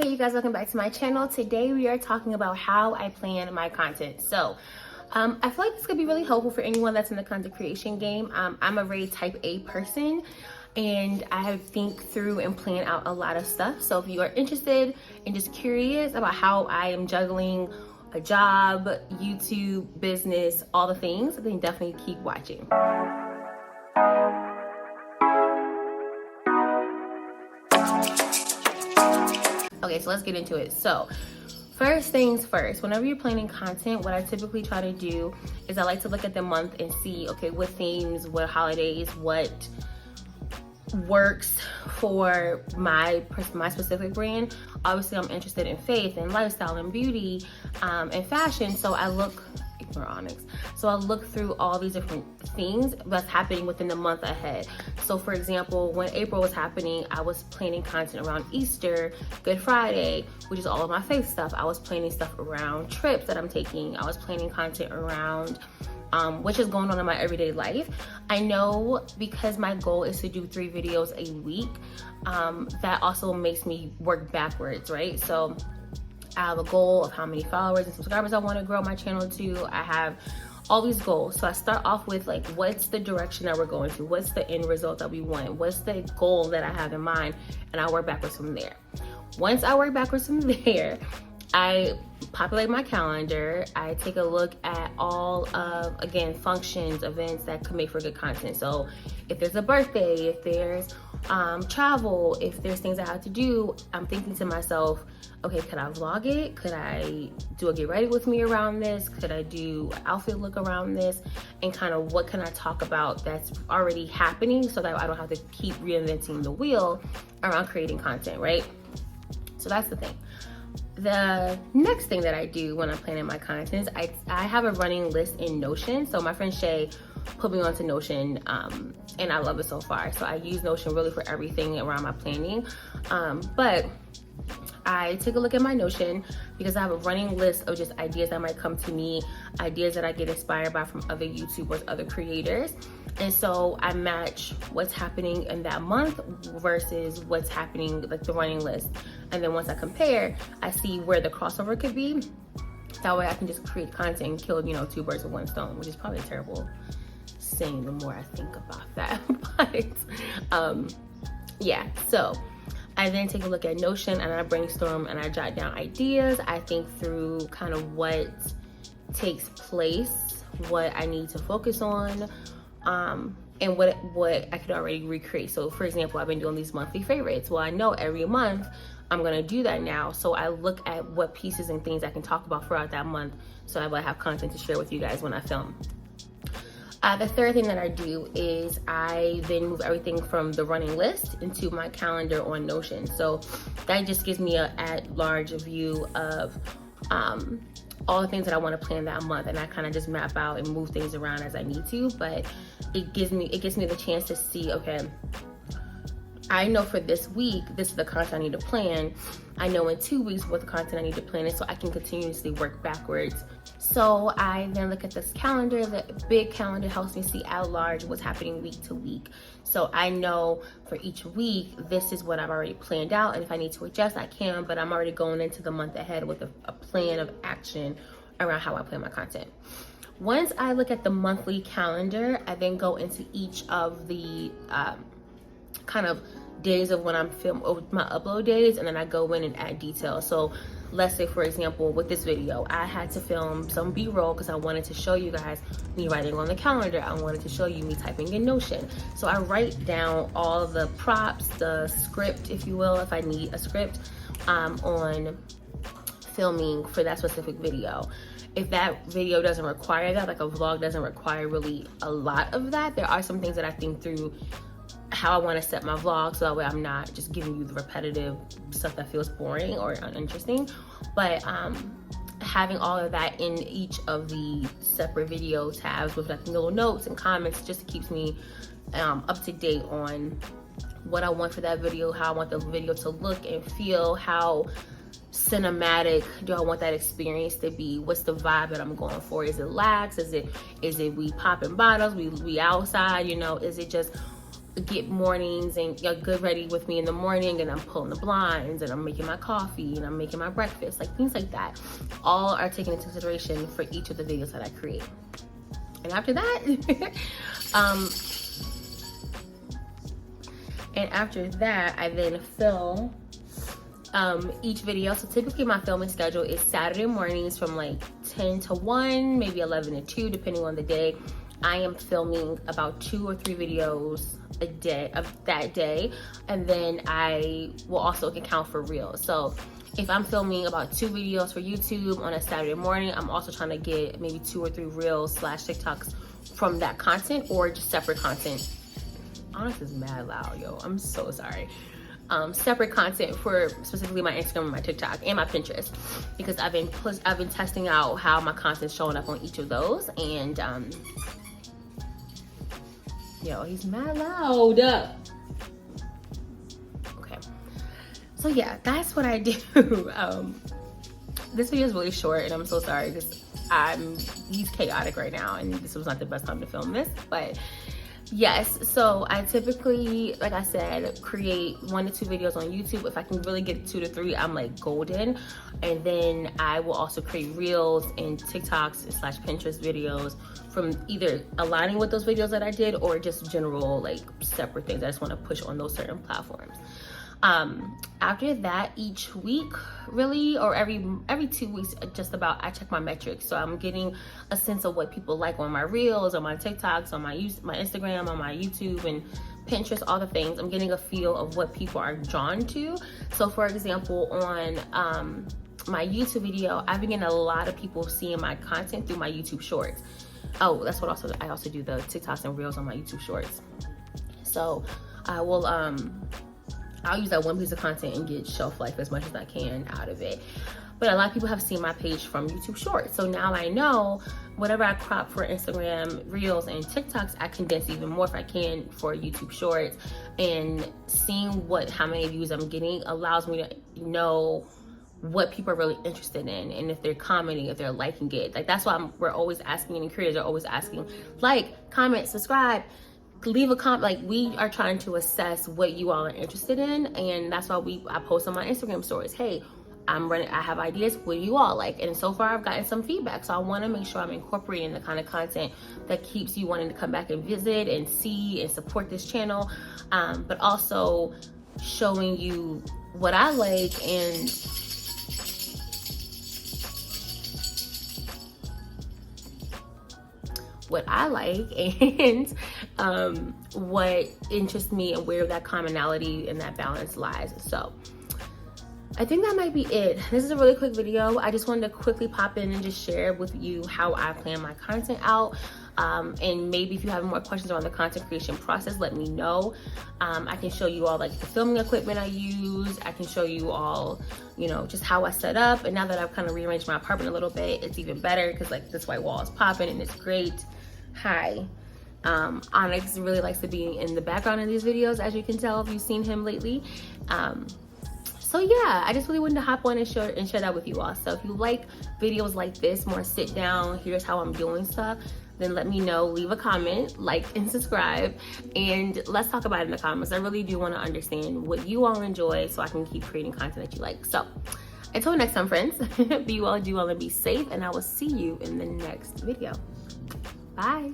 Hey you guys, welcome back to my channel. Today we are talking about how I plan my content. So I feel like this could be really helpful for anyone that's in the content creation game. I'm a very type A person and I think through and plan out a lot of stuff. So if you are interested and just curious about how I am juggling a job, YouTube, business, all the things, then definitely keep watching. Okay, so let's get into it. So first things first, whenever you're planning content, what I typically try to do is I like to look at the month and see, okay, what themes, what holidays, what works for my specific brand. Obviously, I'm interested in faith and lifestyle and beauty and fashion, so I look through all these different things that's happening within the month ahead. So for example, when April was happening, I was planning content around Easter, Good Friday, which is all of my faith stuff. I was planning stuff around trips that I'm taking. I was planning content around which is going on in my everyday life. I know because my goal is to do 3 videos a week, that also makes me work backwards, right? So I have a goal of how many followers and subscribers I want to grow my channel to. I have all these goals. So I start off with like, what's the direction that we're going to? What's the end result that we want? What's the goal that I have in mind? And I work backwards from there. Once I work backwards from there, I populate my calendar. I take a look at all of, again, functions, events that could make for good content. So if there's a birthday, if there's travel, if there's things I have to do, I'm thinking to myself, okay, could I vlog it? Could I do a get ready with me around this? Could I do an outfit look around this? And kind of what can I talk about that's already happening so that I don't have to keep reinventing the wheel around creating content, right? So that's the thing. The next thing that I do when I'm planning my content is I have a running list in Notion. So my friend Shay put me onto Notion and I love it so far. So I use Notion really for everything around my planning. But I take a look at my Notion because I have a running list of just ideas that might come to me, ideas that I get inspired by from other YouTubers, other creators. And so I match what's happening in that month versus what's happening, like the running list. And then once I compare, I see where the crossover could be. That way I can just create content and kill, 2 birds with 1 stone, which is probably a terrible saying the more I think about that. But yeah, so I then take a look at Notion and I brainstorm and I jot down ideas. I think through kind of what takes place, what I need to focus on, and what I could already recreate. So for example, I've been doing these monthly favorites. Well, I know every month I'm gonna do that now. So I look at what pieces and things I can talk about throughout that month so I will have content to share with you guys when I film. The third thing that I do is I then move everything from the running list into my calendar on Notion. So that just gives me a at-large view of all the things that I want to plan that month, and I kind of just map out and move things around as I need to. But it gives me the chance to see, okay, I know for this week, this is the content I need to plan. I know in 2 weeks what the content I need to plan is, so I can continuously work backwards. So I then look at this calendar. The big calendar helps me see at large what's happening week to week. So I know for each week, this is what I've already planned out. And if I need to adjust, I can, but I'm already going into the month ahead with a plan of action around how I plan my content. Once I look at the monthly calendar, I then go into each of the kind of days of when I'm filming, my upload days, and then I go in and add details. So let's say, for example, with this video, I had to film some B-roll because I wanted to show you guys me writing on the calendar. I wanted to show you me typing in Notion. So I write down all of the props, the script, if you will, if I need a script, on filming for that specific video. If that video doesn't require that, like a vlog doesn't require really a lot of that, there are some things that I think through how I want to set my vlog, so that way I'm not just giving you the repetitive stuff that feels boring or uninteresting. But having all of that in each of the separate video tabs with like little notes and comments just keeps me up to date on what I want for that video, how I want the video to look and feel, how cinematic do I want that experience to be, what's the vibe that I'm going for. Is it lax? Is it we popping bottles, we outside, is it just get mornings and good ready with me in the morning, and I'm pulling the blinds and I'm making my coffee and I'm making my breakfast, like things like that, all are taken into consideration for each of the videos that I create. And after that, I then film each video. So typically my filming schedule is Saturday mornings from like 10 to 1, maybe 11 to 2, depending on the day. I am filming about 2 or 3 videos a day of that day, and then I will also account for reels. So if I'm filming about 2 videos for YouTube on a Saturday morning, I'm also trying to get maybe 2 or 3 reels / TikToks from that content, or just separate content. Honest is mad loud, yo, I'm so sorry. Separate content for specifically my Instagram and my TikTok and my Pinterest, because I've been testing out how my content's showing up on each of those. And yo, he's mad loud. Okay, so yeah, that's what I do. This video is really short, and I'm so sorry because he's chaotic right now, and this was not the best time to film this, but yes. So I typically, like I said, create 1 to 2 videos on YouTube. If I can really get 2 to 3, I'm like golden. And then I will also create reels and TikToks / Pinterest videos from either aligning with those videos that I did, or just general like separate things I just want to push on those certain platforms. After that, each week really, or every 2 weeks, just about, I check my metrics. So I'm getting a sense of what people like on my reels, on my TikToks, on my Instagram, on my YouTube and Pinterest, all the things. I'm getting a feel of what people are drawn to. So for example, on my YouTube video, I've been getting a lot of people seeing my content through my YouTube shorts. Oh, that's what I also do the TikToks and reels on my YouTube shorts. So I will I'll use that one piece of content and get shelf life as much as I can out of it. But a lot of people have seen my page from YouTube Shorts. So now I know whatever I crop for Instagram Reels and TikToks, I condense even more if I can for YouTube Shorts. And seeing how many views I'm getting allows me to know what people are really interested in, and if they're commenting, if they're liking it. Like, that's why we're always asking, and creators are always asking, like, comment, subscribe, leave a comment. Like, we are trying to assess what you all are interested in, and that's why I post on my Instagram stories, hey, I have ideas, what do you all like? And so far I've gotten some feedback, so I want to make sure I'm incorporating the kind of content that keeps you wanting to come back and visit and see and support this channel, but also showing you what I like and what interests me and where that commonality and that balance lies. So I think that might be it. This is a really quick video. I just wanted to quickly pop in and just share with you how I plan my content out. And maybe if you have more questions on the content creation process, let me know. I can show you all like the filming equipment I use. I can show you all, just how I set up. And now that I've kind of rearranged my apartment a little bit, it's even better because like this white wall is popping and it's great. Hi. Onyx really likes to be in the background in these videos, as you can tell if you've seen him lately. So yeah, I just really wanted to hop on and share that with you all. So if you like videos like this, more sit down, here's how I'm doing stuff, then let me know, leave a comment, like and subscribe, and let's talk about it in the comments. I really do want to understand what you all enjoy so I can keep creating content that you like. So until next time, friends, be well, do well, and be safe, and I will see you in the next video. Bye.